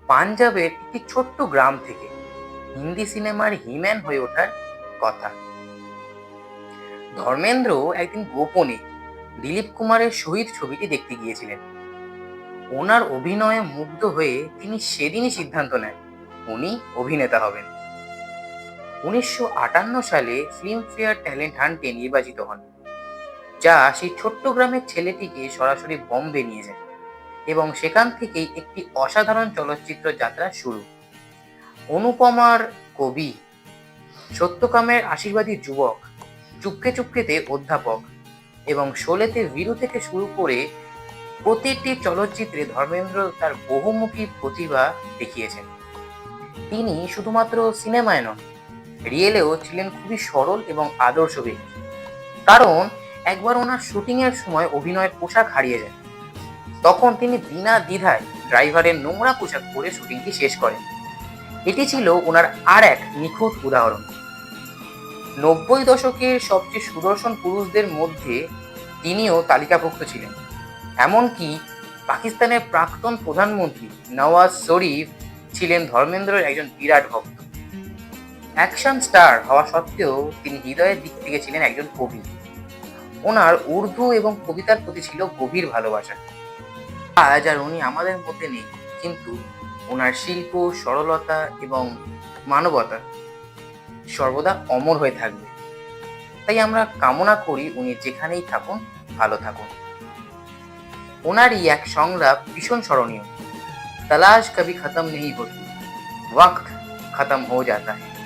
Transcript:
পাঞ্জাবের একটি ছোট্ট গ্রাম থেকে হিন্দি সিনেমার হিম্যান হয়ে ওঠার কথা। ধর্মেন্দ্র একদিন গোপনে দিলীপ কুমারের শহীদ ছবিটি দেখতে গিয়েছিলেন। ওনার অভিনয়ে মুগ্ধ হয়ে তিনি সেদিনই সিদ্ধান্ত নেন উনি অভিনেতা হবেন। 1958 সালে ফিল্মফেয়ার ট্যালেন্ট হান্টে নির্বাচিত হন, যা সেই ছোট্ট গ্রামের ছেলেটিকে সরাসরি বম্বে নিয়ে যায় এবং সেখান থেকেই একটি অসাধারণ চলচ্চিত্র যাত্রা শুরু। অনুপমার কবি, সত্যকামের আশীর্বাদী যুবক, চুপকে চুপকেতে অধ্যাপক এবং শোলেতে বীরু থেকে শুরু করে প্রতিটি চলচ্চিত্রে ধর্মেন্দ্র তার বহুমুখী প্রতিভা দেখিয়েছেন। তিনি শুধুমাত্র সিনেমায় নন, রিয়েলেও ছিলেন খুবই সরল এবং আদর্শ ব্যক্তি। কারণ একবার ওনার শুটিং এর সময় অভিনয়ের পোশাক হারিয়ে যায়, তখন তিনি বিনা দ্বিধায় ড্রাইভারের নোংরা পোশাক পরে শুটিংটি শেষ করেন। এটি ছিল ওনার আর এক নিখুঁত উদাহরণ। 90 দশকের সবচেয়ে সুদর্শন পুরুষদের মধ্যে তিনিও তালিকাভুক্ত ছিলেন। এমনকি পাকিস্তানের প্রাক্তন প্রধানমন্ত্রী নওয়াজ শরীফ ছিলেন ধর্মেন্দ্রের একজন বিরাট ভক্ত। অ্যাকশন স্টার হওয়া সত্ত্বেও তিনি হৃদয়ের দিক থেকে ছিলেন একজন কবি। ওনার উর্দু এবং কবিতার প্রতি ছিল গভীর ভালোবাসা। আজ আর উনি আমাদের মধ্যে নেই, কিন্তু ওনার শিল্প, সরলতা এবং মানবতা সর্বদা অমর হয়ে থাকবে। তাই আমরা কামনা করি উনি যেখানেই থাকুন ভালো থাকুন। ওনারই এক সংলাপ ভীষণ স্মরণীয়, তলাশ কবি খতম নেই হতি, ওয়াক্ত খতম হো জাতা হ্যায়।